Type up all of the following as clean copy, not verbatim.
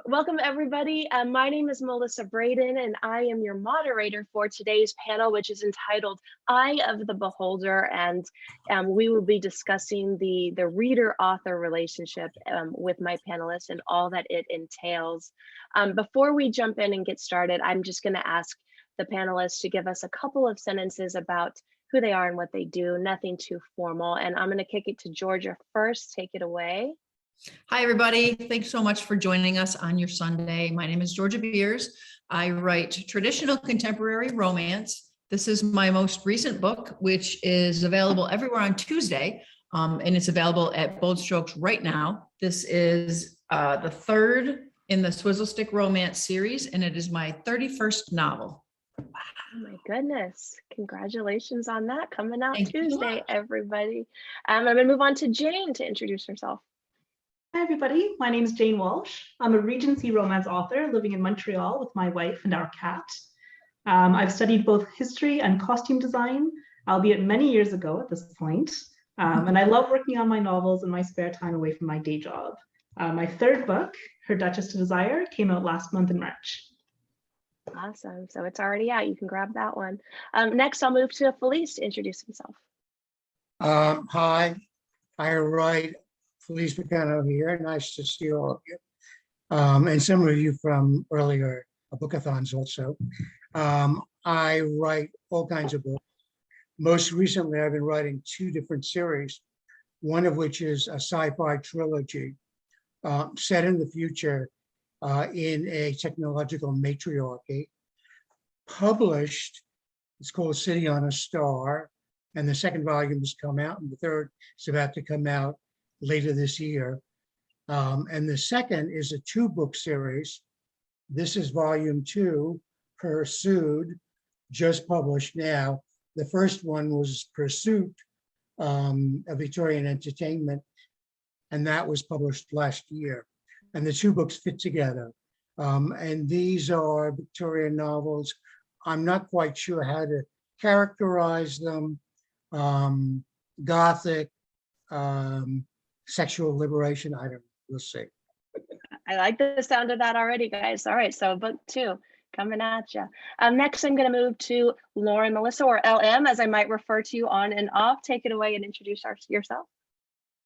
Welcome everybody. My name is Melissa Brayden and I am your moderator for today's panel, which is entitled Eye of the Beholder. And we will be discussing the reader-author relationship with my panelists and all that it entails. Before we jump in and get started, I'm just going to ask the panelists to give us a couple of sentences about who they are and what they do, nothing too formal. And I'm going to kick it to Georgia first. Take it away. Hi, everybody. Thanks so much for joining us on your Sunday. My name is Georgia Beers. I write traditional contemporary romance. This is my most recent book, which is available everywhere on Tuesday, and it's available at Bold Strokes right now. This is the third in the Swizzle Stick Romance series, and it is my 31st novel. Oh my goodness. Congratulations on that. Coming out Thank Tuesday, everybody. I'm going to move on to Jane to introduce herself. Hi, everybody. My name is Jane Walsh. I'm a Regency romance author living in Montreal with my wife and our cat. I've studied both history and costume design, albeit many years ago at this point. And I love working on my novels in my spare time away from my day job. My third book, Her Duchess to Desire, came out last month in March. Awesome. So it's already out. You can grab that one. Next, I'll move to Felice to introduce himself. Hi, I write Felice Picano here. Nice to see all of you. And some of you from earlier bookathons also. I write all kinds of books. Most recently, I've been writing two different series, one of which is a sci-fi trilogy set in the future in a technological matriarchy. Published, it's called City on a Star, and the second volume has come out, and the third is about to come out later this year. And the second is a two-book series. This is volume 2, Pursued, just published now. The first one was Pursuit, a Victorian entertainment, and that was published last year. And the two books fit together. And these are Victorian novels. I'm not quite sure how to characterize them. Gothic, sexual liberation, I don't know, we'll see. I like the sound of that already, guys. All right, so book 2 coming at you. Next, I'm going to move to Lauren, Melissa, or LM, as I might refer to you on and off. Take it away and introduce yourself.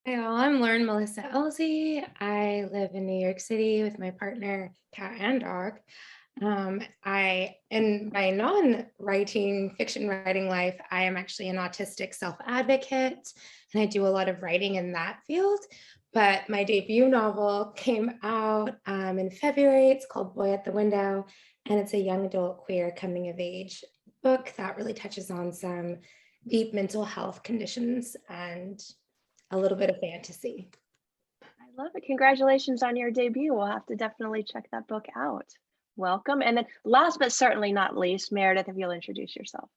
Hey all, I'm Lauren Melissa Ellzey. I live in New York City with my partner, cat and dog. In my non-writing, fiction writing life, I am actually an autistic self-advocate, and I do a lot of writing in that field. But my debut novel came out in February. It's called Boy at the Window, and it's a young adult queer coming of age book that really touches on some deep mental health conditions and a little bit of fantasy. I love it. Congratulations on your debut. We'll have to definitely check that book out. Welcome. And then last but certainly not least, Meredith, if you'll introduce yourself.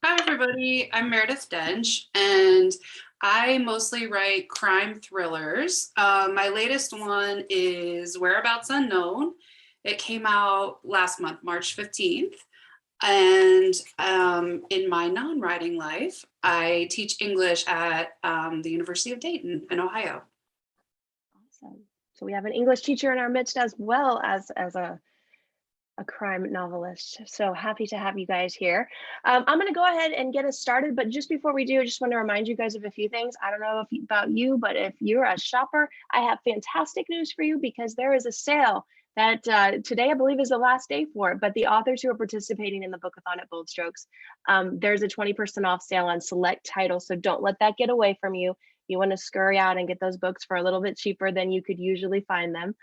Hi, everybody. I'm Meredith Doench, and I mostly write crime thrillers. My latest one is Whereabouts Unknown. It came out last month, March 15th. And in my non-writing life, I teach English at the University of Dayton in Ohio. Awesome. So we have an English teacher in our midst as well as a crime novelist. So happy to have you guys here. I'm going to go ahead and get us started. But just before we do, I just want to remind you guys of a few things. I don't know about you, but if you're a shopper, I have fantastic news for you because there is a sale that today I believe is the last day for it, but the authors who are participating in the bookathon at Bold Strokes, there's a 20% off sale on select titles, so don't let that get away from you. You want to scurry out and get those books for a little bit cheaper than you could usually find them.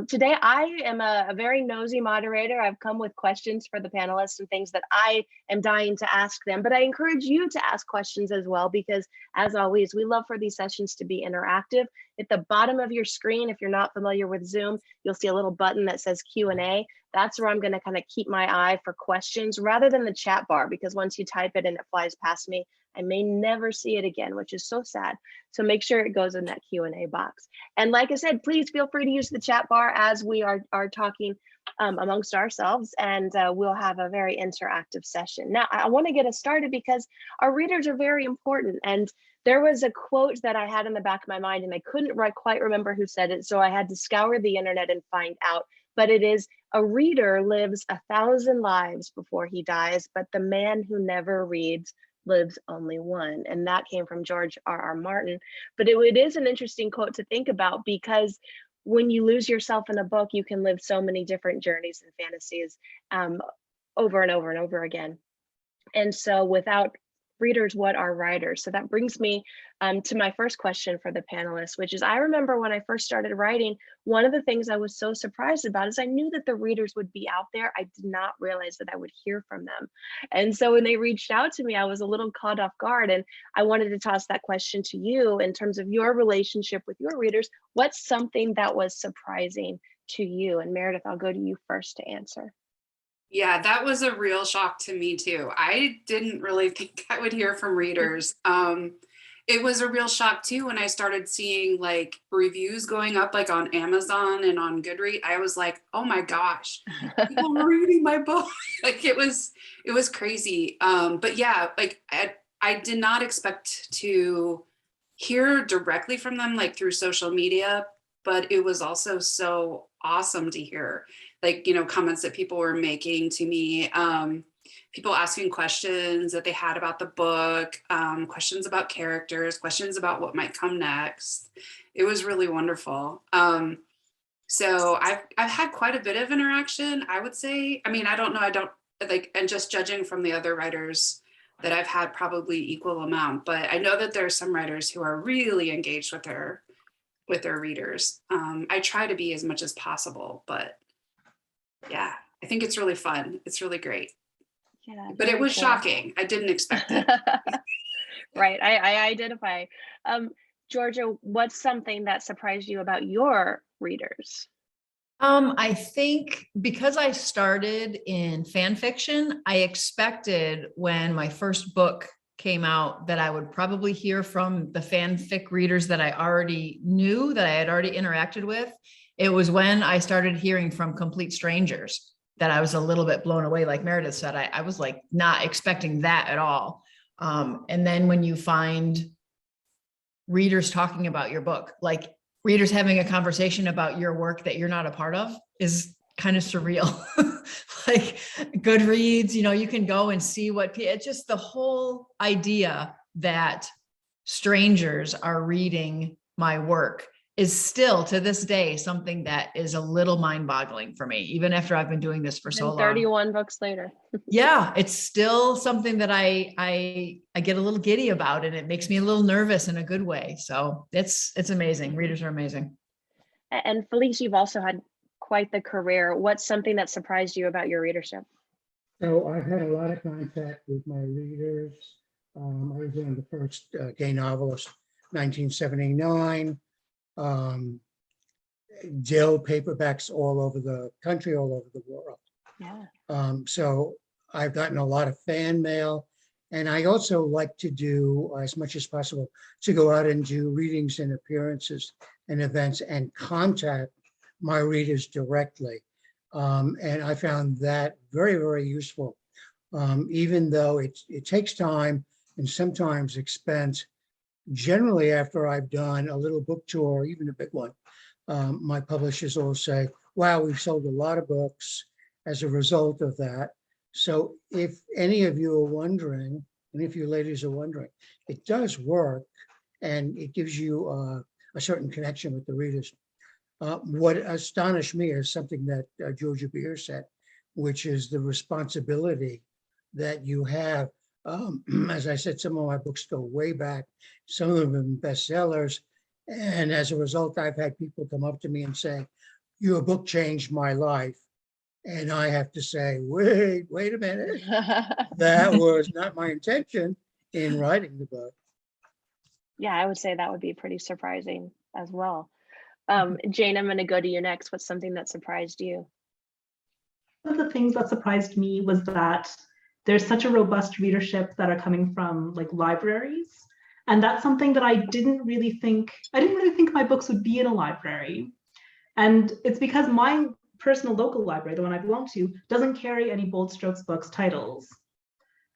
Today, I am a very nosy moderator. I've come with questions for the panelists and things that I am dying to ask them, but I encourage you to ask questions as well, because as always, we love for these sessions to be interactive. At the bottom of your screen, if you're not familiar with Zoom, you'll see a little button that says Q&A. That's where I'm going to kind of keep my eye for questions rather than the chat bar, because once you type it and it flies past me, I may never see it again, which is so sad. So make sure it goes in that Q&A box. And like I said, please feel free to use the chat bar as we are talking. amongst ourselves, and we'll have a very interactive session. Now, I want to get us started because our readers are very important. And there was a quote that I had in the back of my mind, and I couldn't quite remember who said it, so I had to scour the internet and find out. But it is, a reader lives 1,000 lives before he dies, but the man who never reads lives only one. And that came from George R.R. Martin. But it is an interesting quote to think about, because when you lose yourself in a book, you can live so many different journeys and fantasies over and over and over again. And so without readers, what are writers? So that brings me to my first question for the panelists, which is, I remember when I first started writing, one of the things I was so surprised about is I knew that the readers would be out there. I did not realize that I would hear from them. And so when they reached out to me, I was a little caught off guard. And I wanted to toss that question to you in terms of your relationship with your readers. What's something that was surprising to you? And Meredith, I'll go to you first to answer. Yeah, that was a real shock to me too. I didn't really think I would hear from readers. It was a real shock too when I started seeing like reviews going up like on Amazon and on Goodreads. I was like, oh my gosh, people are reading my book. Like it was crazy. But yeah, like I did not expect to hear directly from them like through social media, but it was also so awesome to hear, like, you know, comments that people were making to me, people asking questions that they had about the book, questions about characters, questions about what might come next. It was really wonderful. So I've had quite a bit of interaction, I would say. I mean, I don't know, I don't like, and just judging from the other writers that I've had probably equal amount, but I know that there are some writers who are really engaged with their readers. I try to be as much as possible, but yeah, I think it's really fun. It's really great. Yeah, but it was cool. Shocking. I didn't expect it. Right, I identify. Georgia, what's something that surprised you about your readers? I think because I started in fan fiction, I expected when my first book came out that I would probably hear from the fanfic readers that I already knew, that I had already interacted with. It was when I started hearing from complete strangers that I was a little bit blown away. Like Meredith said, I was like not expecting that at all. And then when you find readers talking about your book, like readers having a conversation about your work that you're not a part of, is kind of surreal. Like Goodreads, you know, you can go and see what it's just the whole idea that strangers are reading my work is still to this day something that is a little mind-boggling for me, even after I've been doing this for so long. 31 books later. Yeah, it's still something that I get a little giddy about, and it makes me a little nervous in a good way. So it's amazing. Readers are amazing. And Felice, you've also had quite the career. What's something that surprised you about your readership? So I've had a lot of contact with my readers. I was one of the first gay novelists, 1979. Dill paperbacks all over the country, all over the world. Yeah. So I've gotten a lot of fan mail, and I also like to do as much as possible to go out and do readings and appearances and events and contact my readers directly. And I found that very, very useful, even though it takes time and sometimes expense. Generally, after I've done a little book tour, even a big one, my publishers will say, wow, we've sold a lot of books as a result of that. So if any of you are wondering, and if you ladies are wondering, it does work, and it gives you a certain connection with the readers. What astonished me is something that Georgia Beer said, which is the responsibility that you have. As I said, some of my books go way back, some of them have been bestsellers. And as a result, I've had people come up to me and say, your book changed my life. And I have to say, wait a minute. That was not my intention in writing the book. Yeah, I would say that would be pretty surprising as well. Jane, I'm going to go to you next. What's something that surprised you? One of the things that surprised me was that there's such a robust readership that are coming from like libraries. And that's something that I didn't really think my books would be in a library. And it's because my personal local library, the one I belong to, doesn't carry any Bold Strokes books titles.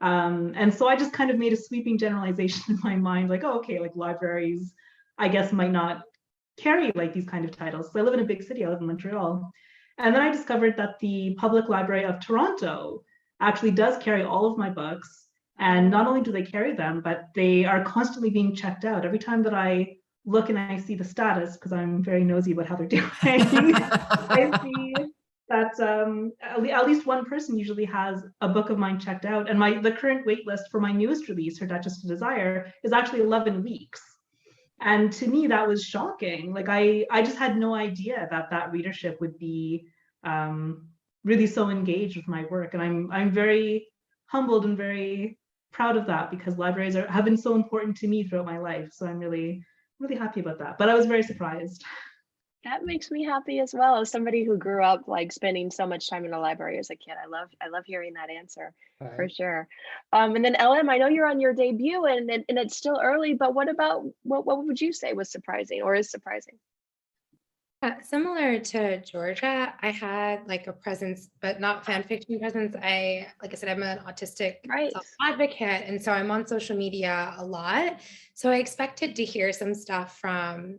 And so I just kind of made a sweeping generalization in my mind, like, oh, okay, like libraries, I guess, might not carry like these kind of titles. So I live in a big city, I live in Montreal. And then I discovered that the Public Library of Toronto actually does carry all of my books. And not only do they carry them, but they are constantly being checked out. Every time that I look and I see the status, because I'm very nosy about how they're doing, I see that at least one person usually has a book of mine checked out. And the current wait list for my newest release, Her Duchess of Desire, is actually 11 weeks. And to me, that was shocking. Like I just had no idea that readership would be really so engaged with my work. And I'm very humbled and very proud of that, because libraries have been so important to me throughout my life. So I'm really, really happy about that. But I was very surprised. That makes me happy as well, as somebody who grew up like spending so much time in a library as a kid. I love hearing that answer for sure. And then LM, I know you're on your debut and it's still early, but what would you say was surprising or is surprising? Similar to Georgia, I had like a presence, but not fan fiction presence. Like I said, I'm an autistic self-advocate, and so I'm on social media a lot. So I expected to hear some stuff from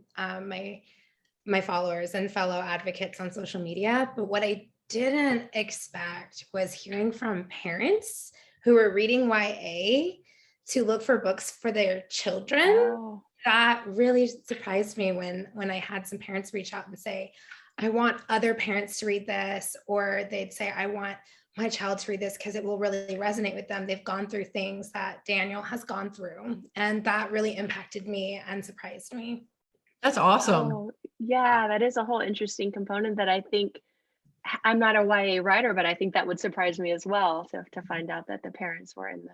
my followers and fellow advocates on social media. But what I didn't expect was hearing from parents who were reading YA to look for books for their children. Oh. That really surprised me when I had some parents reach out and say, I want other parents to read this, or they'd say, I want my child to read this because it will really resonate with them. They've gone through things that Daniel has gone through. And that really impacted me and surprised me. That's awesome. Oh, yeah, that is a whole interesting component that I think, I'm not a YA writer, but I think that would surprise me as well to find out that the parents were in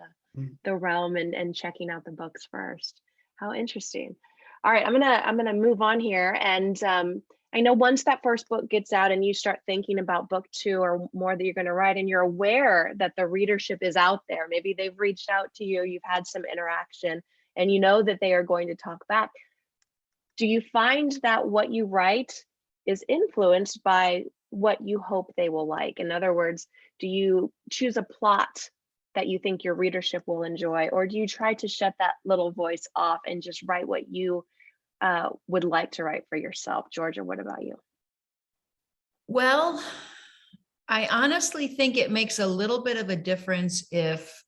the realm and checking out the books first. How interesting. All right, I'm gonna move on here. And I know once that first book gets out and you start thinking about book 2 or more that you're gonna write, and you're aware that the readership is out there, maybe they've reached out to you, you've had some interaction, and you know that they are going to talk back. Do you find that what you write is influenced by what you hope they will like? In other words, do you choose a plot that you think your readership will enjoy, or do you try to shut that little voice off and just write what you would like to write for yourself? Georgia, what about you? Well, I honestly think it makes a little bit of a difference if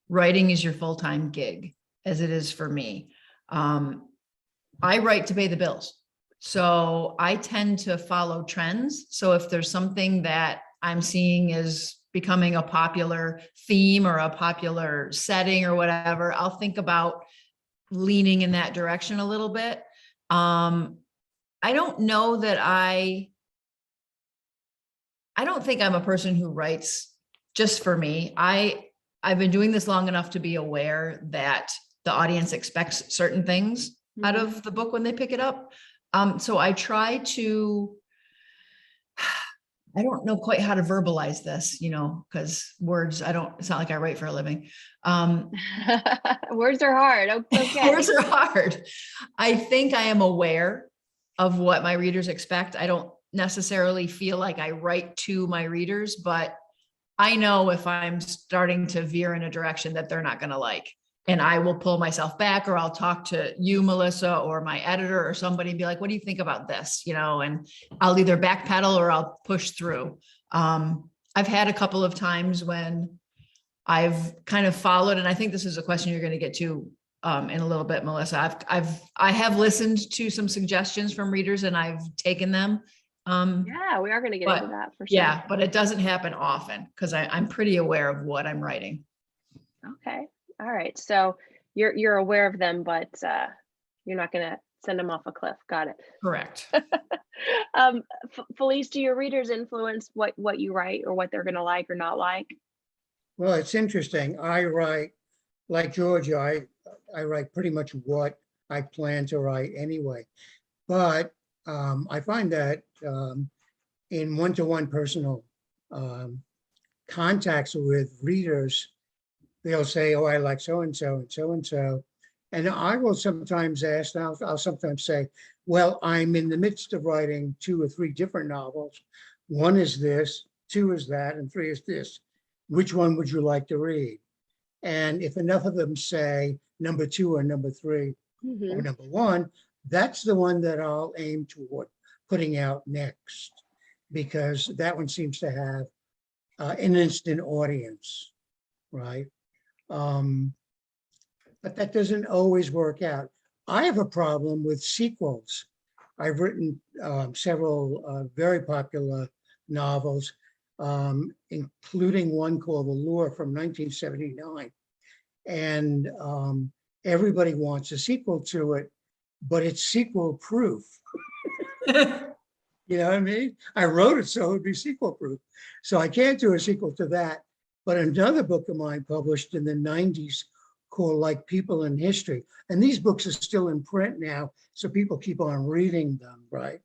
writing is your full-time gig, as it is for me. I write to pay the bills. So I tend to follow trends. So if there's something that I'm seeing is becoming a popular theme or a popular setting or whatever, I'll think about leaning in that direction a little bit. I don't know that I don't think I'm a person who writes just for me. I've been doing this long enough to be aware that the audience expects certain things out of the book when they pick it up. So I try to, I don't know quite how to verbalize this, because words, it's not like I write for a living. Words are hard. Okay. Words are hard. I think I am aware of what my readers expect. I don't necessarily feel like I write to my readers, but I know if I'm starting to veer in a direction that they're not going to like. And I will pull myself back, or I'll talk to you, Melissa, or my editor or somebody and be like, what do you think about this? And I'll either backpedal or I'll push through. I've had a couple of times when I've kind of followed, and I think this is a question you're going to get to in a little bit, Melissa. I have listened to some suggestions from readers and I've taken them. Yeah, we are going to get into that for sure. Yeah, but it doesn't happen often because I'm pretty aware of what I'm writing. Okay. All right. So you're aware of them, but you're not going to send them off a cliff. Got it. Correct. Felice, do your readers influence what you write or what they're going to like or not like? Well, it's interesting. I write, like Georgia, I write pretty much what I plan to write anyway. But I find that in one-to-one personal contacts with readers, they'll say, oh, I like so-and-so and so-and-so. And I will sometimes ask, I'll sometimes say, well, I'm in the midst of writing 2 or 3 different novels. 1 is this, 2 is that, and 3 is this. Which one would you like to read? And if enough of them say number 2 or number 3 or number 1, that's the one that I'll aim toward putting out next, because that one seems to have an instant audience, right? But that doesn't always work out. I have a problem with sequels. I've written several very popular novels, including one called The Lure from 1979. And everybody wants a sequel to it, but it's sequel proof. You know what I mean? I wrote it so it would be sequel proof. So I can't do a sequel to that. But another book of mine published in the 90s called Like People in History. And these books are still in print now, so people keep on reading them, right?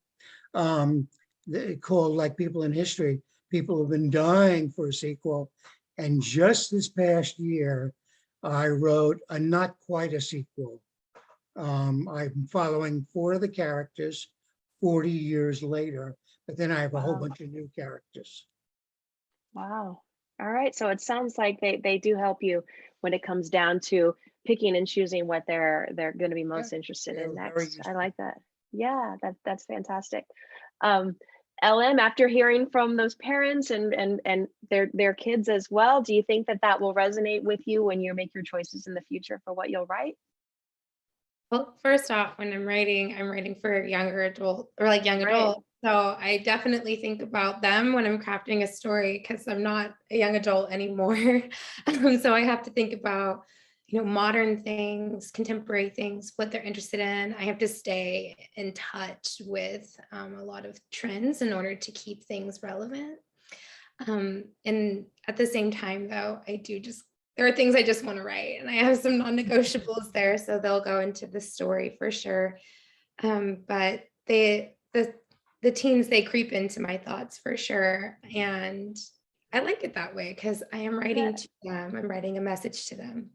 Called Like People in History. People have been dying for a sequel. And just this past year, I wrote a not quite a sequel. I'm following 4 of the characters 40 years later, but then I have a whole bunch of new characters. Wow. All right. So it sounds like they do help you when it comes down to picking and choosing what they're going to be most interested in next. I like that. Yeah, that's fantastic. LM, after hearing from those parents and their kids as well, do you think that will resonate with you when you make your choices in the future for what you'll write? Well, first off, when I'm writing for younger adult or like young adult. So I definitely think about them when I'm crafting a story, because I'm not a young adult anymore. So I have to think about, modern things, contemporary things, what they're interested in. I have to stay in touch with a lot of trends in order to keep things relevant. And at the same time, though, there are things I just want to write, and I have some non-negotiables there, so they'll go into the story for sure. But the teens, they creep into my thoughts for sure, and I like it that way because I am writing to them. I'm writing a message to them.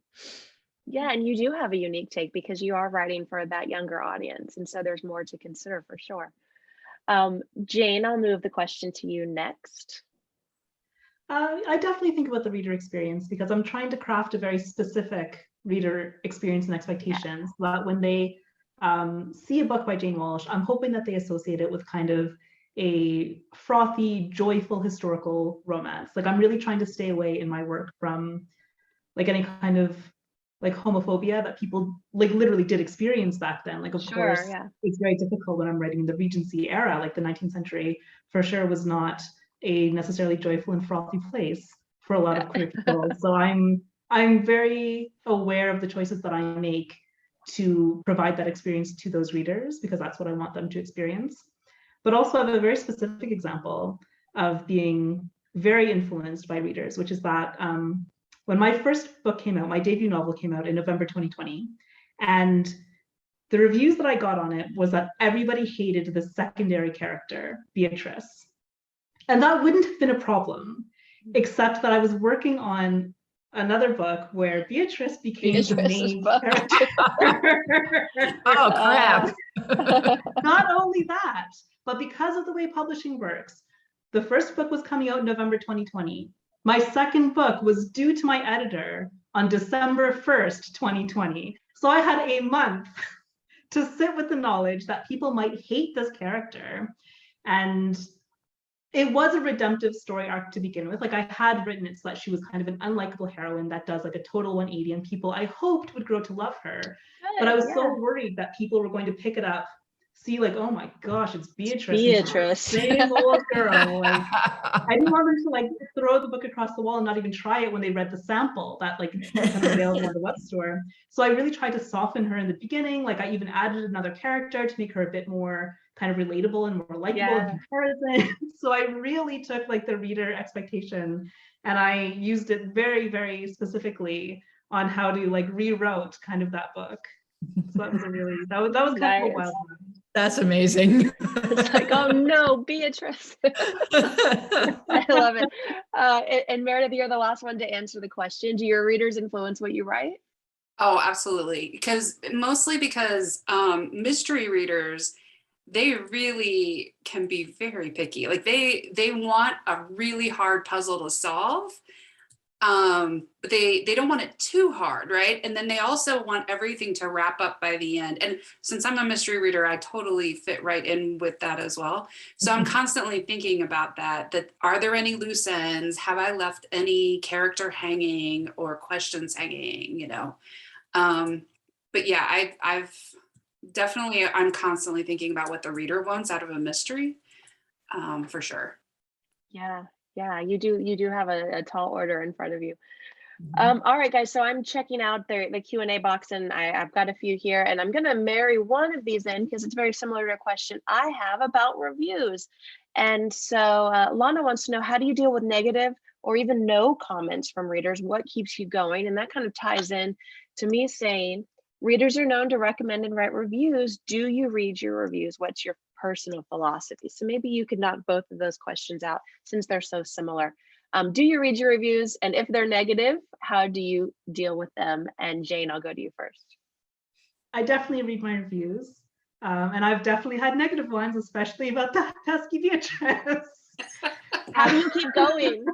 Yeah, and you do have a unique take because you are writing for that younger audience, and so there's more to consider for sure. Jane, I'll move the question to you next. I definitely think about the reader experience because I'm trying to craft a very specific reader experience and expectations so that when they see a book by Jane Walsh, I'm hoping that they associate it with kind of a frothy, joyful historical romance. Like, I'm really trying to stay away in my work from like any kind of like homophobia that people like literally did experience back then. Like, of course, it's very difficult when I'm writing in the Regency era, like the 19th century for sure was not a necessarily joyful and frothy place for a lot of queer people. So I'm very aware of the choices that I make to provide that experience to those readers, because that's what I want them to experience. But also I have a very specific example of being very influenced by readers, which is that when my first book came out, my debut novel came out in November 2020, and the reviews that I got on it was that everybody hated the secondary character, Beatrice. And that wouldn't have been a problem, except that I was working on another book where Beatrice became the main character. Oh, crap. Not only that, but because of the way publishing works, the first book was coming out in November 2020. My second book was due to my editor on December 1st, 2020. So I had a month to sit with the knowledge that people might hate this character. And it was a redemptive story arc to begin with. Like, I had written it so that she was kind of an unlikable heroine that does like a total 180, and people I hoped would grow to love her. But I was so worried that people were going to pick it up, see like, oh my gosh, it's Beatrice. Same old girl. Like, I didn't want them to like throw the book across the wall and not even try it when they read the sample that like kind of available at the web store. So I really tried to soften her in the beginning. Like, I even added another character to make her a bit more kind of relatable and more likable in comparison. So I really took like the reader expectation and I used it very, very specifically on how to like rewrote kind of that book. So that was that was kind of a wild one. That's amazing. It's like, oh no, Beatrice. I love it. And Meredith, you're the last one to answer the question. Do your readers influence what you write? Oh, absolutely. Mostly because mystery readers they really can be very picky. Like they want a really hard puzzle to solve. But they don't want it too hard, right? And then they also want everything to wrap up by the end. And since I'm a mystery reader, I totally fit right in with that as well. So I'm constantly thinking about that are there any loose ends? Have I left any character hanging or questions hanging, you know? But yeah, I've definitely, I'm constantly thinking about what the reader wants out of a mystery, for sure. Yeah, you do have a tall order in front of you. All right, guys, so I'm checking out the Q&A box, and I've got a few here, and I'm going to marry one of these in because it's very similar to a question I have about reviews. And so Lana wants to know, how do you deal with negative or even no comments from readers? What keeps you going? And that kind of ties in to me saying, readers are known to recommend and write reviews. Do you read your reviews? What's your personal philosophy? So maybe you could knock both of those questions out since they're so similar. Do you read your reviews? And if they're negative, how do you deal with them? And Jane, I'll go to you first. I definitely read my reviews. And I've definitely had negative ones, especially about that pesky Beatrice. How do you keep going?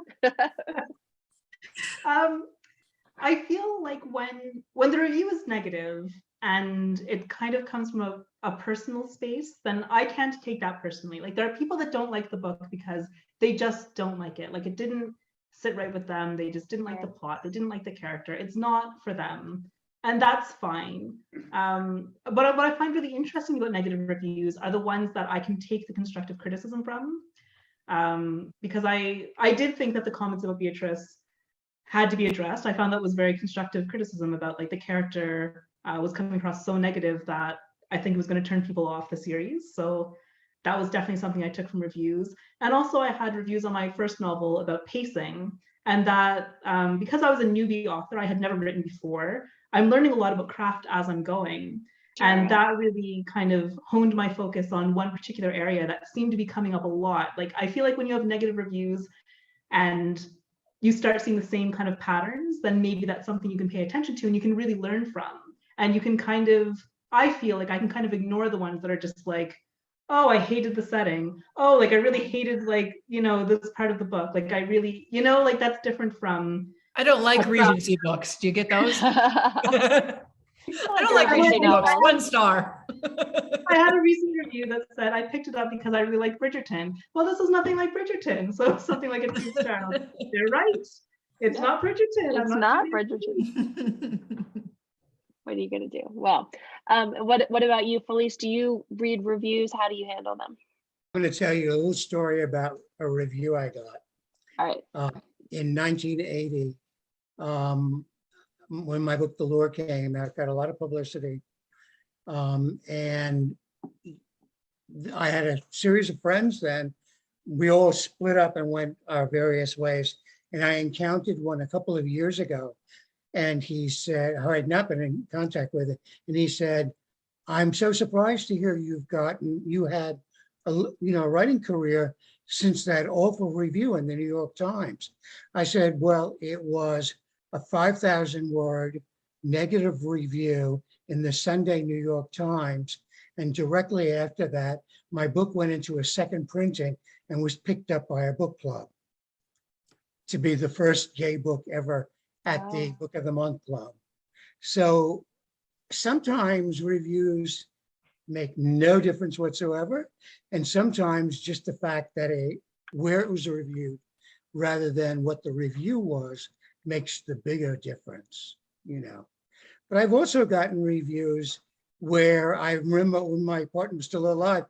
I feel like when the review is negative and it kind of comes from a personal space, then I can't take that personally. Like, there are people that don't like the book because they just don't like it. Like, it didn't sit right with them. They just didn't like the plot. They didn't like the character. It's not for them. And that's fine. But what I find really interesting about negative reviews are the ones that I can take the constructive criticism from. Because I did think that the comments about Beatrice had to be addressed. I found that was very constructive criticism about, like, the character was coming across so negative that I think it was going to turn people off the series. So that was definitely something I took from reviews. And also I had reviews on my first novel about pacing, and that because I was a newbie author, I had never written before, I'm learning a lot about craft as I'm going. And that really kind of honed my focus on one particular area that seemed to be coming up a lot. Like, I feel like when you have negative reviews and you start seeing the same kind of patterns, then maybe that's something you can pay attention to and you can really learn from. And you can kind of, I feel like I can kind of ignore the ones that are just like, oh, I hated the setting. Oh, like, I really hated, like, you know, this part of the book. Like, I really, you know, like, that's different from. I don't like Regency books. Do you get those? I don't like Regency books. 1 star. I had a recent review that said I picked it up because I really like Bridgerton. Well, this is nothing like Bridgerton, so something like a 2 star. They're right. It's not Bridgerton. It's not Bridgerton. What are you gonna do? Well, what about you, Felice? Do you read reviews? How do you handle them? I'm going to tell you a little story about a review I got. All right. In 1980, when my book The Lure came out, got a lot of publicity, and I had a series of friends then. We all split up and went our various ways, and I encountered one a couple of years ago, and he said, I had not been in contact with it, and he said, I'm so surprised to hear you had a writing career since that awful review in the New York Times. I said, well, it was a 5,000 word negative review in the Sunday New York Times. And directly after that, my book went into a second printing and was picked up by a book club to be the first gay book ever at the Book of the Month Club. So sometimes reviews make no difference whatsoever. And sometimes just the fact that where it was reviewed rather than what the review was makes the bigger difference, you know. But I've also gotten reviews where I remember when my partner was still alive,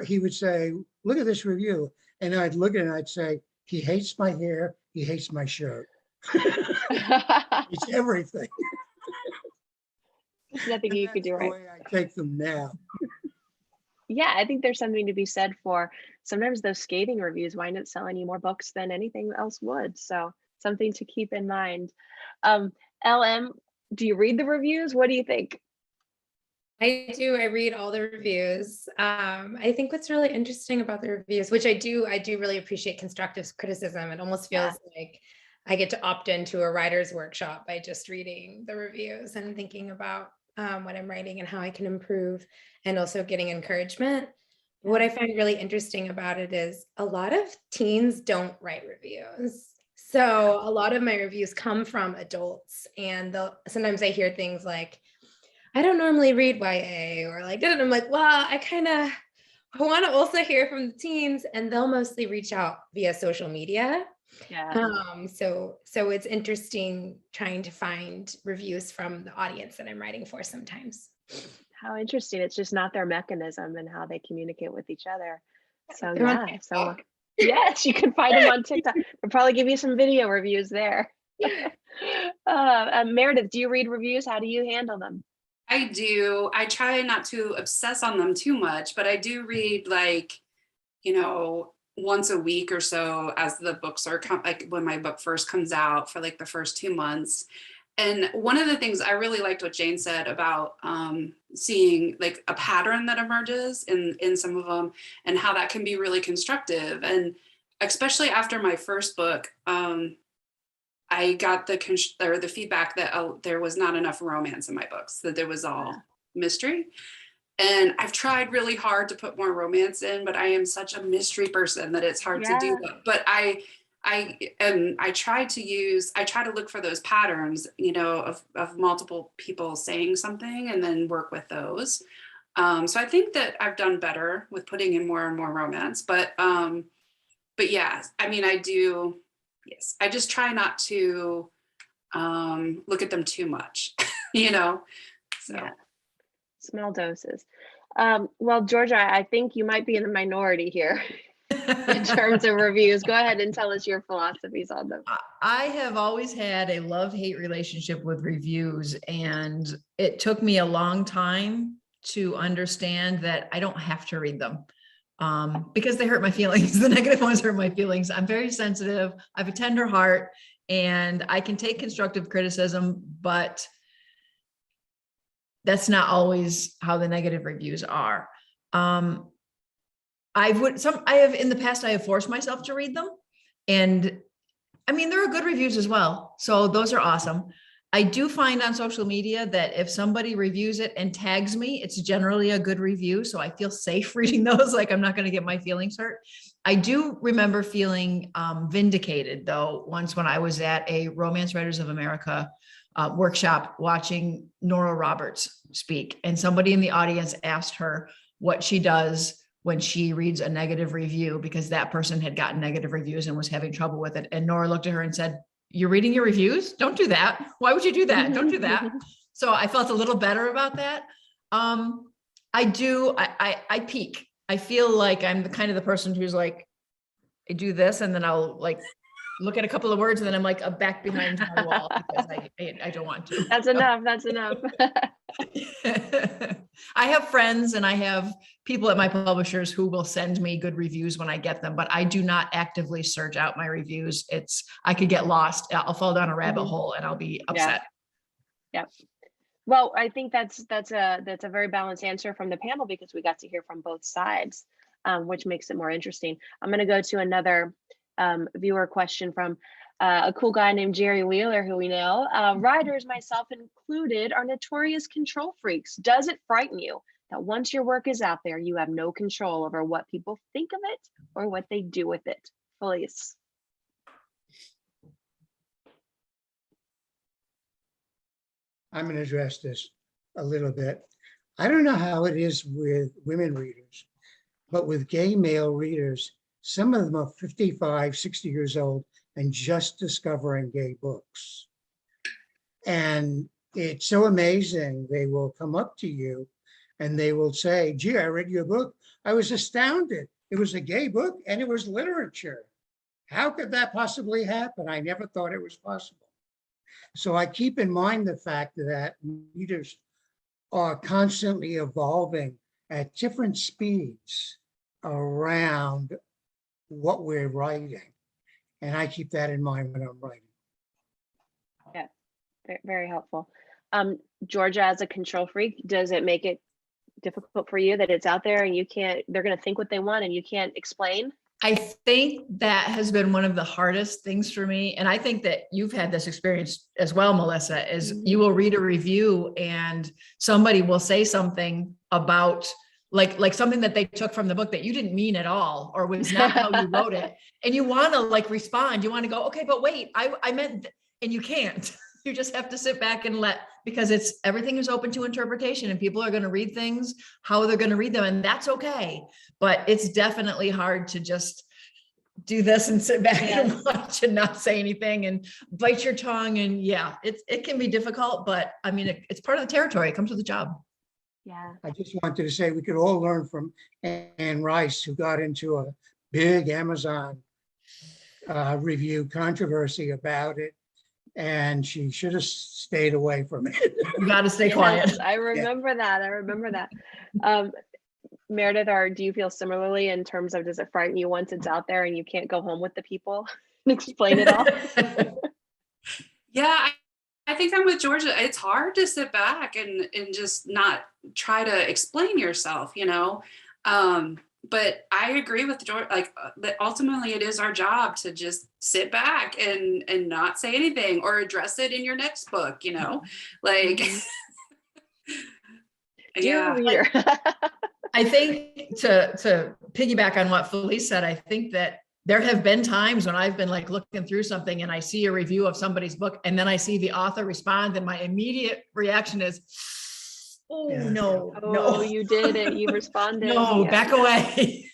he would say, look at this review. And I'd look at it and I'd say, he hates my hair, he hates my shirt. It's everything. There's nothing you could do, right? That's the way I take them now. Yeah, I think there's something to be said for sometimes those scathing reviews wind up selling you more books than anything else would. So something to keep in mind. LM, do you read the reviews? What do you think? I do. I read all the reviews. I think what's really interesting about the reviews, which I do really appreciate constructive criticism. It almost feels like I get to opt into a writer's workshop by just reading the reviews and thinking about what I'm writing and how I can improve, and also getting encouragement. what I find really interesting about it is a lot of teens don't write reviews. So a lot of my reviews come from adults, and sometimes I hear things like, I don't normally read YA, or like, and I'm like, well, I want to also hear from the teens, and they'll mostly reach out via social media. Yeah. So it's interesting trying to find reviews from the audience that I'm writing for sometimes. How interesting. It's just not their mechanism and how they communicate with each other. So They're on yeah. So TikTok. yes, you can find them on TikTok. They'll probably give you some video reviews there. Meredith, do you read reviews? How do you handle them? I do. I try not to obsess on them too much, but I do read like, once a week or so as the books are like when my book first comes out for like the first 2 months. And one of the things I really liked what Jane said about seeing like a pattern that emerges in some of them, and how that can be really constructive. And especially after my first book, I got the feedback that there was not enough romance in my books, that there was all mystery. And I've tried really hard to put more romance in, but I am such a mystery person that it's hard to do that. But I try to look for those patterns, of multiple people saying something and then work with those. So I think that I've done better with putting in more and more romance, but yeah, I mean, I do. Yes, I just try not to look at them too much, So. Yeah. Small doses. Well, Georgia, I think you might be in the minority here in terms of reviews. Go ahead and tell us your philosophies on them. I have always had a love-hate relationship with reviews, and it took me a long time to understand that I don't have to read them. Because they hurt my feelings. The negative ones hurt my feelings. I'm very sensitive. I have a tender heart, and I can take constructive criticism, but that's not always how the negative reviews are. In the past, I have forced myself to read them, and I mean, there are good reviews as well. So those are awesome. I do find on social media that if somebody reviews it and tags me, it's generally a good review. So I feel safe reading those. Like, I'm not going to get my feelings hurt. I do remember feeling vindicated though, once when I was at a Romance Writers of America workshop watching Nora Roberts speak. And somebody in the audience asked her what she does when she reads a negative review, because that person had gotten negative reviews and was having trouble with it. And Nora looked at her and said, "You're reading your reviews? Don't do that. Why would you do that? Don't do that." So I felt a little better about that. I peek. I feel like I'm the kind of the person who's like, I do this and then I'll like look at a couple of words and then I'm like back behind my wall because I don't want to. That's enough. That's enough. I have friends and I have people at my publishers who will send me good reviews when I get them, but I do not actively search out my reviews. I could get lost. I'll fall down a rabbit hole and I'll be upset. Yeah. Well, I think that's a very balanced answer from the panel, because we got to hear from both sides, which makes it more interesting. I'm going to go to another viewer question from a cool guy named Jerry Wheeler, who we know. Writers, myself included, are notorious control freaks. Does it frighten you that once your work is out there, you have no control over what people think of it or what they do with it? Felice. I'm going to address this a little bit. I don't know how it is with women readers, but with gay male readers, some of them are 55, 60 years old and just discovering gay books. And it's so amazing. They will come up to you and they will say, "Gee, I read your book. I was astounded. It was a gay book and it was literature. How could that possibly happen? I never thought it was possible." So I keep in mind the fact that readers are constantly evolving at different speeds around what we're writing. And I keep that in mind when I'm writing. Yeah, very helpful. Georgia, as a control freak, does it make it difficult for you that it's out there and they're going to think what they want and you can't explain? I think that has been one of the hardest things for me. And I think that you've had this experience as well, Melissa, is you will read a review and somebody will say something about like something that they took from the book that you didn't mean at all, or was not how you wrote it. And you want to like respond, you want to go, okay, but wait, I meant, and you can't. You just have to sit back and because everything is open to interpretation, and people are going to read things how they're going to read them, and that's okay. But it's definitely hard to just do this and sit back and watch and not say anything and bite your tongue. And it can be difficult, but I mean, it's part of the territory. It comes with the job. Yeah. I just wanted to say we could all learn from Anne Rice, who got into a big Amazon review controversy about it, and she should have stayed away from it. You got to stay quiet. I remember that. I remember that. Meredith, or do you feel similarly in terms of, does it frighten you once it's out there and you can't go home with the people and explain it all? Yeah, I think I'm with Georgia. It's hard to sit back and just not try to explain yourself, you know. But I agree with Georgia, like that ultimately it is our job to just sit back and not say anything, or address it in your next book, you know, like, Dear reader. I think to piggyback on what Felice said, I think that there have been times when I've been like looking through something and I see a review of somebody's book, and then I see the author respond, and my immediate reaction is, oh, Yeah. No, you did it. You responded. No, Yeah. back away.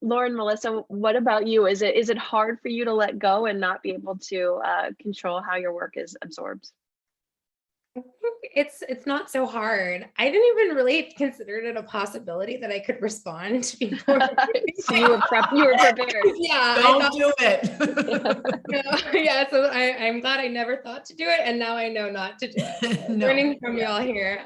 Lauren, Melissa, what about you? Is it hard for you to let go and not be able to control how your work is absorbed? It's not so hard. I didn't even really consider it a possibility that I could respond before. So you were prepared. Yeah. Don't do it. Yeah, so I'm glad I never thought to do it, and now I know not to do it. No. Learning from y'all here.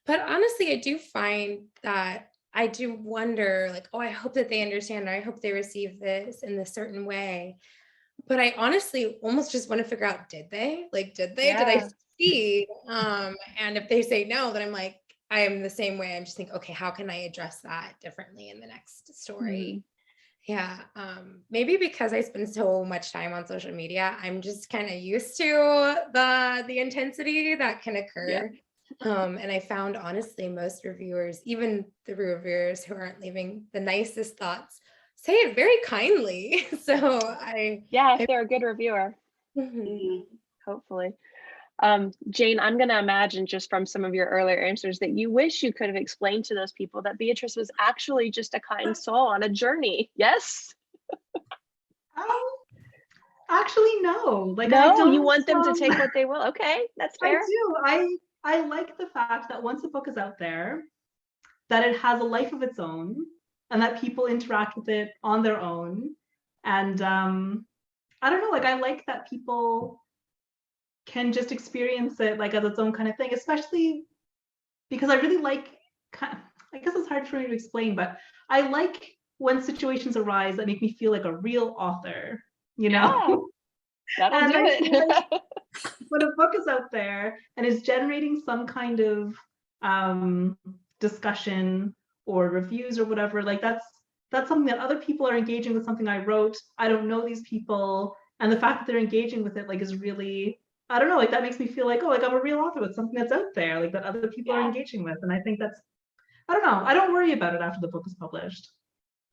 But honestly, I do find that I do wonder, like, oh, I hope that they understand, or I hope they receive this in this certain way. But I honestly almost just want to figure out, did they? Did I succeed? And if they say no, then I'm like, I am the same way. I'm just thinking, okay, how can I address that differently in the next story? Yeah. Maybe because I spend so much time on social media, I'm just kind of used to the intensity that can occur. And I found, honestly, most reviewers, even the reviewers who aren't leaving the nicest thoughts, say it very kindly. So if they're a good reviewer. Hopefully. Jane, I'm going to imagine just from some of your earlier answers that you wish you could have explained to those people that Beatrice was actually just a kind soul on a journey. Yes? Actually, no. Like, no, you want them to take what they will. Okay, that's fair. I do. I like the fact that once a book is out there, that it has a life of its own, and that people interact with it on their own. And I don't know, like, I like that people can just experience it like as its own kind of thing, especially because I really like, I guess it's hard for me to explain, but I like when situations arise that make me feel like a real author, you know? That'll do it. When a book is out there and is generating some kind of discussion or reviews or whatever, like that's something that other people are engaging with, something I wrote. I don't know these people, and the fact that they're engaging with it, like, is really, I don't know, like, that makes me feel like, oh, like I'm a real author with something that's out there, like, that other people are engaging with. And I think that's, I don't know, I don't worry about it after the book is published.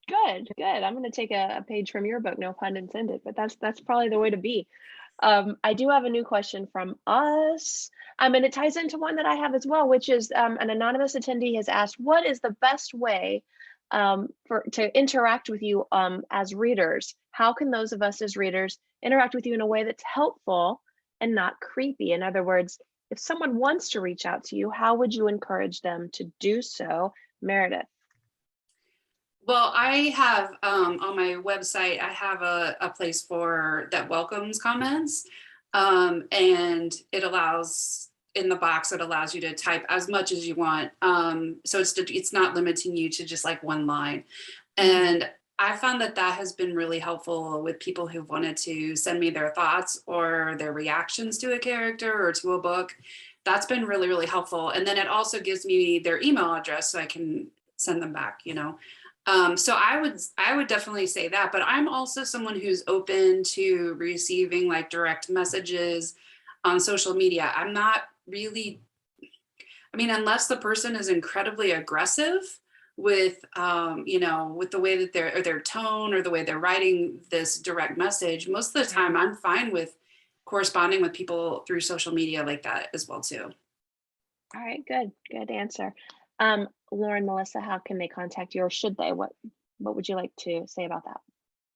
Good. I'm going to take a page from your book, no pun intended, but that's probably the way to be. I do have a new question from us, and it ties into one that I have as well, which is an anonymous attendee has asked, what is the best way to interact with you as readers? How can those of us as readers interact with you in a way that's helpful and not creepy? In other words, if someone wants to reach out to you, how would you encourage them to do so? Meredith. Well, I have on my website, I have a place that welcomes comments, and it allows, in the box, it allows you to type as much as you want. So it's not limiting you to just like one line. And I found that has been really helpful with people who wanted to send me their thoughts or their reactions to a character or to a book. That's been really, really helpful. And then it also gives me their email address so I can send them back, you know. So I would definitely say that, but I'm also someone who's open to receiving like direct messages on social media. I'm not really, I mean, unless the person is incredibly aggressive with, with the way that their tone or the way they're writing this direct message, most of the time I'm fine with corresponding with people through social media like that as well too. All right, good answer. Lauren, Melissa, how can they contact you, or should they? What would you like to say about that?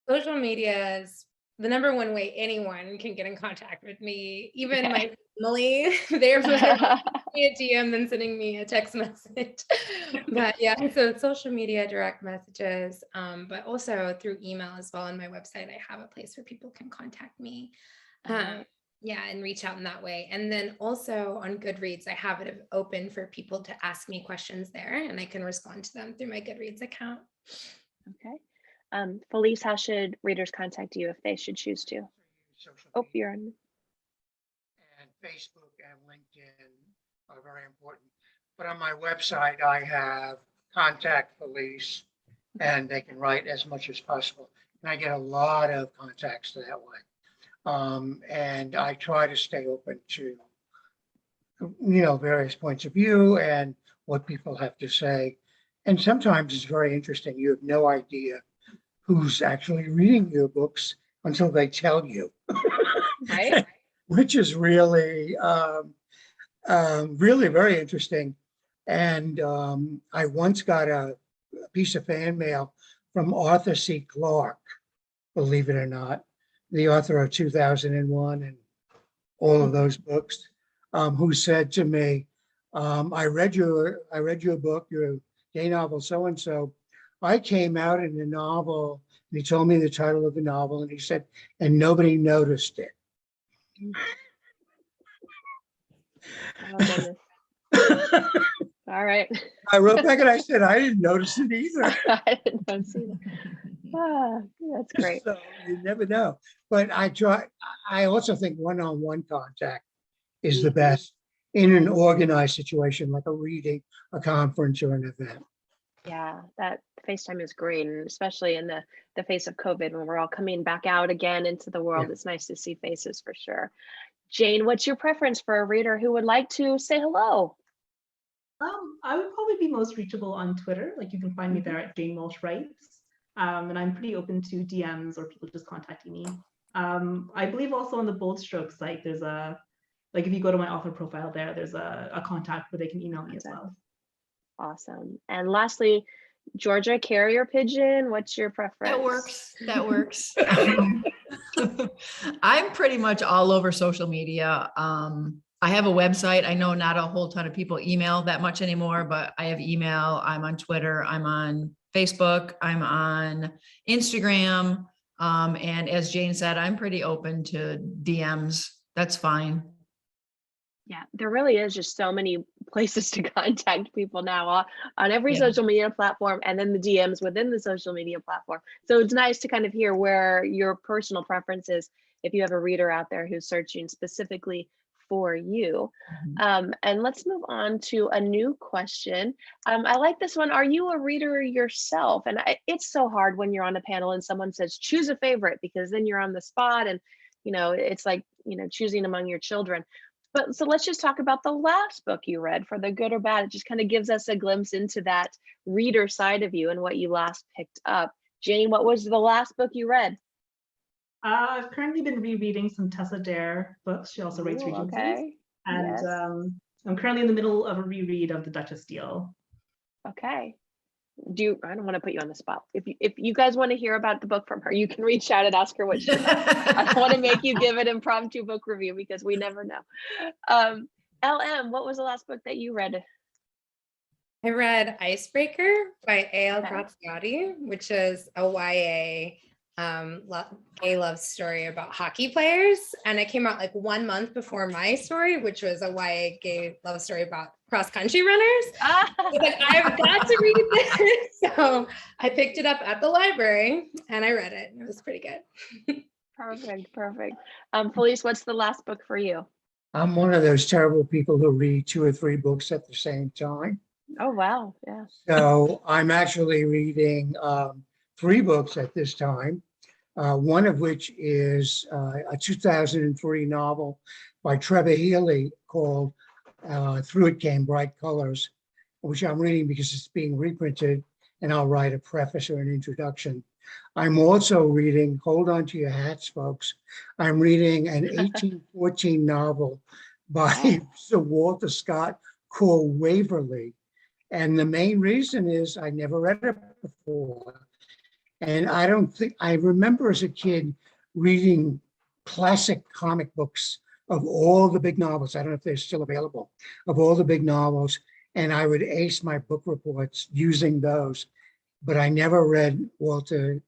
Social media is the number one way anyone can get in contact with me. Even my family, they're sending me a DM than sending me a text message. But yeah, so social media, direct messages, but also through email as well. On my website, I have a place where people can contact me. And reach out in that way. And then also on Goodreads, I have it open for people to ask me questions there, and I can respond to them through my Goodreads account. Okay. Felice, how should readers contact you if they should choose to? Oh, you're on. And Facebook and LinkedIn are very important. But on my website, I have contact Felice, and they can write as much as possible. And I get a lot of contacts that way. And I try to stay open to, various points of view and what people have to say. And sometimes it's very interesting. You have no idea who's actually reading your books until they tell you, Right? which is really, really very interesting. And I once got a piece of fan mail from Arthur C. Clarke, believe it or not, the author of 2001 and all of those books, who said to me, I read your book, your gay novel, so-and-so. I came out in the novel, and he told me the title of the novel, and he said, and nobody noticed it. Oh, goodness. All right. I wrote back and I said, I didn't notice it either. I didn't know see that. That's great. So you never know. But I also think one-on-one contact is the best in an organized situation like a reading, a conference, or an event. Yeah, that FaceTime is great, and especially in the face of COVID when we're all coming back out again into the world, It's nice to see faces for sure. Jane, what's your preference for a reader who would like to say hello? I would probably be most reachable on Twitter. Like, you can find me there at Jane Walsh Writes. And I'm pretty open to DMs or people just contacting me. I believe also on the Bold Strokes site, there's if you go to my author profile there, there's a contact where they can email me as well. Awesome. And lastly, Georgia, carrier pigeon, what's your preference? That works. I'm pretty much all over social media. I have a website. I know not a whole ton of people email that much anymore, but I have email. I'm on Twitter. I'm on Facebook. I'm on Instagram. And as Jane said, I'm pretty open to DMs. That's fine. Yeah, there really is just so many places to contact people now on every social media platform, and then the DMs within the social media platform. So it's nice to kind of hear where your personal preference is if you have a reader out there who's searching specifically for you. And let's move on to a new question. I like this one. Are you a reader yourself? And it's so hard when you're on a panel and someone says, choose a favorite, because then you're on the spot and, it's like, choosing among your children. But so let's just talk about the last book you read, for the good or bad. It just kind of gives us a glimpse into that reader side of you and what you last picked up. Jane, what was the last book you read? I've currently been rereading some Tessa Dare books. She also writes Regencies. Okay. And Yes. I'm currently in the middle of a reread of The Duchess Deal. Okay. I don't want to put you on the spot. If you guys want to hear about the book from her, you can reach out and ask her what she read. I don't want to make you give an impromptu book review because we never know. LM, what was the last book that you read? I read Icebreaker by A.L. Graziati, which is a YA gay love story about hockey players. And it came out like 1 month before my story, which was a YA gay love story about cross-country runners. But I've got to read this. So I picked it up at the library and I read it. It was pretty good. Perfect. Felice, what's the last book for you? I'm one of those terrible people who read 2 or 3 books at the same time. Oh, wow. Yeah. So I'm actually reading 3 books at this time, one of which is a 2003 novel by Trevor Healy called through it came Bright Colors, which I'm reading because it's being reprinted, and I'll write a preface or an introduction. I'm also reading, hold on to your hats, folks. I'm reading an 1814 novel by Sir Walter Scott called Waverley. And the main reason is I never read it before. And I remember as a kid reading classic comic books of all the big novels. I don't know if they're still available, of all the big novels. And I would ace my book reports using those. But I never read Sir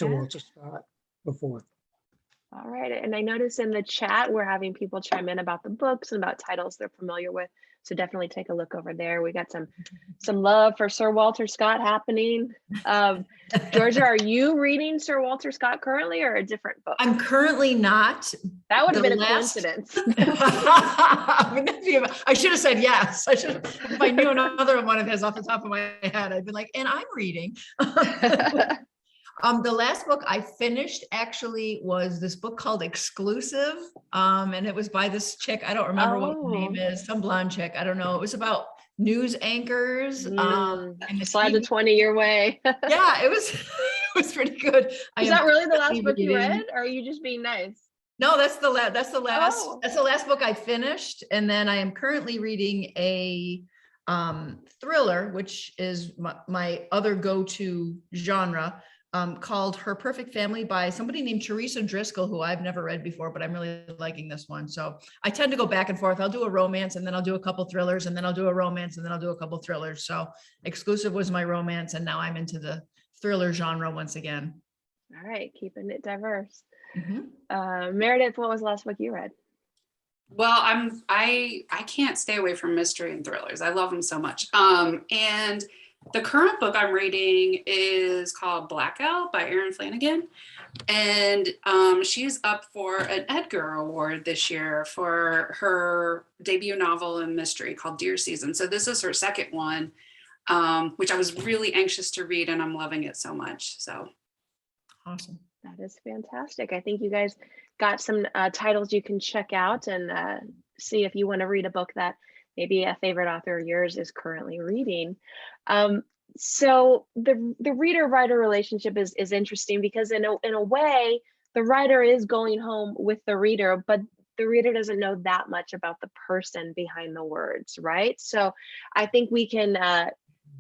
Walter Scott before. All right. And I notice in the chat, we're having people chime in about the books and about titles they're familiar with. So definitely take a look over there. We got some love for Sir Walter Scott happening. Georgia, are you reading Sir Walter Scott currently or a different book? I'm currently not. That would have been a coincidence. I should have said yes. If I knew another one of his off the top of my head, I'd been like, and I'm reading. The last book I finished actually was this book called Exclusive. And it was by this chick. I don't remember what her name is, some blonde chick. I don't know. It was about news anchors. And slide the 20 your way. Yeah, it was pretty good. Is that really the last book you read, or are you just being nice? No, that's the last book I finished. And then I am currently reading a thriller, which is my other go-to genre. Called Her Perfect Family by somebody named Teresa Driscoll, who I've never read before, but I'm really liking this one. So I tend to go back and forth. I'll do a romance and then I'll do a couple thrillers and then I'll do a romance and then I'll do a couple thrillers. So Exclusive was my romance and now I'm into the thriller genre once again. All right, keeping it diverse. Mm-hmm. Meredith, what was the last book you read? Well, I can't stay away from mystery and thrillers. I love them so much. And the current book I'm reading is called Blackout by Erin Flanagan. And she's up for an Edgar Award this year for her debut novel and mystery called Deer Season. So this is her second one, which I was really anxious to read, and I'm loving it so much. So awesome. That is fantastic. I think you guys got some titles you can check out and see if you want to read a book that maybe a favorite author of yours is currently reading. So the reader-writer relationship is interesting because in a way, the writer is going home with the reader, but the reader doesn't know that much about the person behind the words, right? So I think we can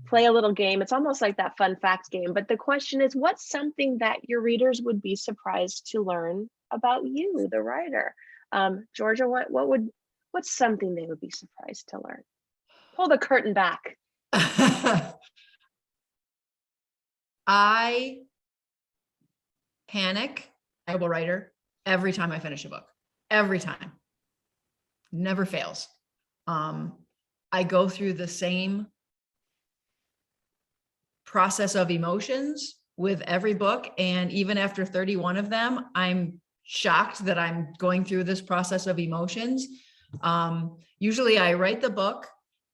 play a little game. It's almost like that fun facts game, but the question is, what's something that your readers would be surprised to learn about you, the writer? Georgia, what's something they would be surprised to learn? Pull the curtain back. I panic, I'm a writer, every time I finish a book. Every time. Never fails. I go through the same process of emotions with every book. And even after 31 of them, I'm shocked that I'm going through this process of emotions. Usually I write the book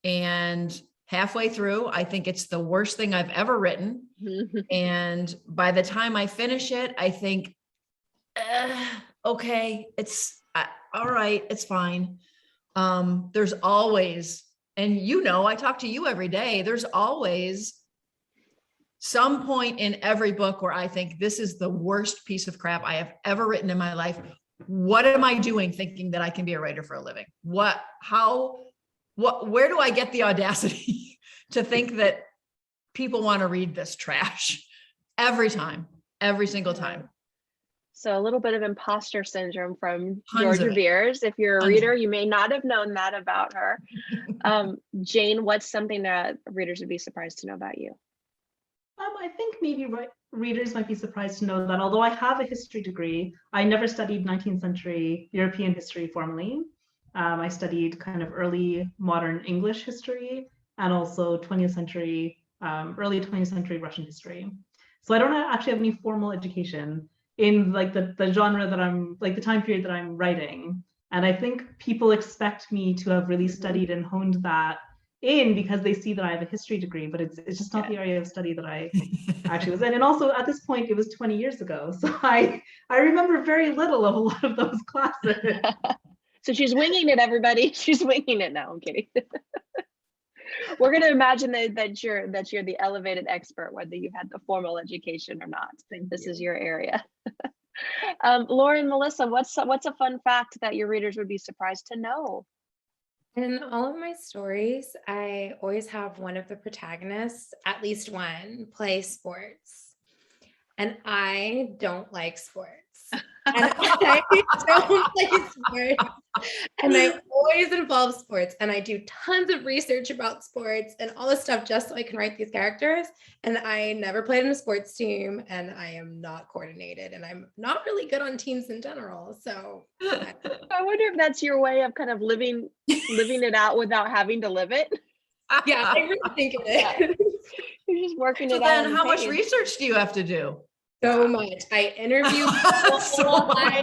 and halfway through, I think it's the worst thing I've ever written. And by the time I finish it, I think, okay, it's all right, it's fine. There's always, and I talk to you every day, there's always some point in every book where I think this is the worst piece of crap I have ever written in my life. What am I doing thinking that I can be a writer for a living? Where do I get the audacity to think that people want to read this trash? Every time, every single time. So a little bit of imposter syndrome from Tons Georgia of it. Beers. If you're a Tons reader, you may not have known that about her. Jane, what's something that readers would be surprised to know about you? I think maybe readers might be surprised to know that although I have a history degree, I never studied 19th century European history formally. I studied kind of early modern English history and also 20th century, early 20th century Russian history. So I don't actually have any formal education in like the genre that I'm, like the time period that I'm writing. And I think people expect me to have really studied and honed that in because they see that I have a history degree, but it's just not the area of study that I actually was in. And also at this point, it was 20 years ago. So I remember very little of a lot of those classes. So So she's winging it, everybody. She's winging it. No, I'm kidding. We're going to imagine that you're the elevated expert, whether you've had the formal education or not. This is your area. Lauren, Melissa, what's a fun fact that your readers would be surprised to know? In all of my stories, I always have one of the protagonists, at least one, play sports. And I don't like sports. And I don't play sports. And I always involve sports. And I do tons of research about sports and all this stuff just so I can write these characters. And I never played in a sports team, and I am not coordinated, and I'm not really good on teams in general. So I wonder if that's your way of kind of living it out without having to live it. yeah, I really think it is. You're just working So it out. then on how much page. research do you have to do? So much. I interview people. So I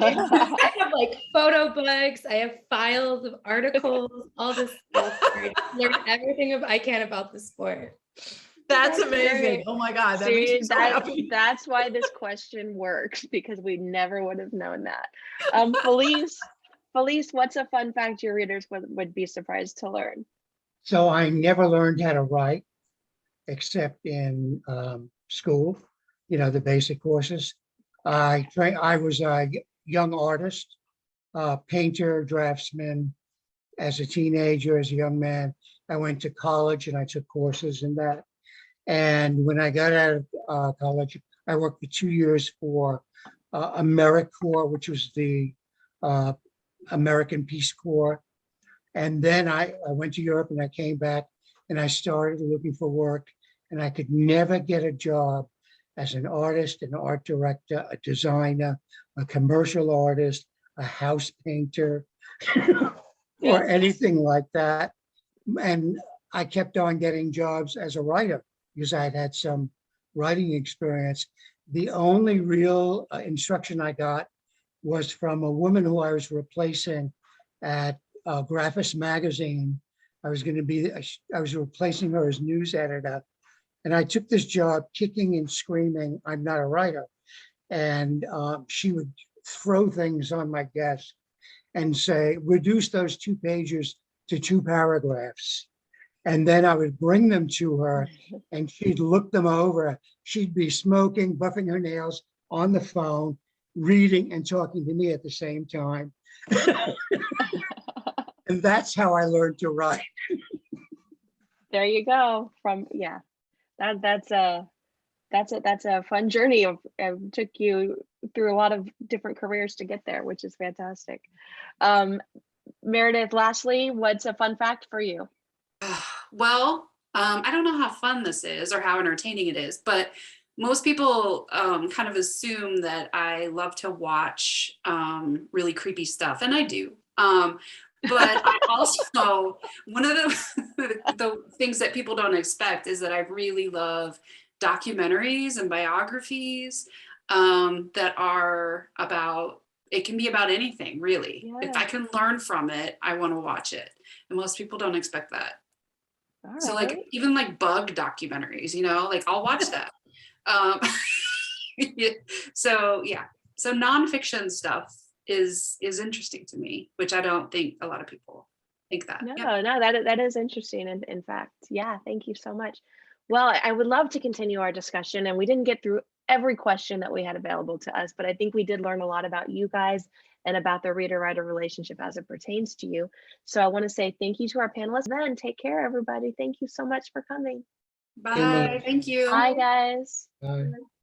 have like photo books. I have files of articles, all this stuff. I learn everything I can about the sport. That's That's amazing. great. Oh my God, that See, makes me so happy. that's why this question works, because we never would have known that. Felice, what's a fun fact your readers would be surprised to learn? So I never learned how to write except in school, the basic courses. I was a young artist, painter, draftsman. As a teenager, as a young man, I went to college and I took courses in that. And when I got out of college, I worked for 2 years for AmeriCorps, which was the American Peace Corps. And then I went to Europe and I came back and I started looking for work, and I could never get a job as an artist, an art director, a designer, a commercial artist, a house painter, or anything like that. And I kept on getting jobs as a writer because I had some writing experience. The only real instruction I got was from a woman who I was replacing at Graphis magazine. I was replacing her as news editor. And I took this job kicking and screaming, I'm not a writer. And she would throw things on my desk and say, reduce those 2 pages to 2 paragraphs. And then I would bring them to her and she'd look them over. She'd be smoking, buffing her nails on the phone, reading and talking to me at the same time. And that's how I learned to write. There you go. That's a fun journey. Took you through a lot of different careers to get there, which is fantastic. Meredith, lastly, what's a fun fact for you? Well, I don't know how fun this is or how entertaining it is, but most people kind of assume that I love to watch really creepy stuff, and I do. But I also, one of the things that people don't expect is that I really love documentaries and biographies that are about, it can be about anything, really. Yeah. If I can learn from it, I want to watch it. And most people don't expect that. All So right. like even like bug documentaries, like I'll watch that. So yeah, so nonfiction stuff is interesting to me, which I don't think a lot of people think that. No, Yeah. no, that is interesting. And in fact, yeah, thank you so much. Well, I would love to continue our discussion, and we didn't get through every question that we had available to us, but I think we did learn a lot about you guys and about the reader-writer relationship as it pertains to you. So I want to say thank you to our panelists. Then take care, everybody. Thank you so much for coming. Bye. Thank you. Bye, guys. Bye.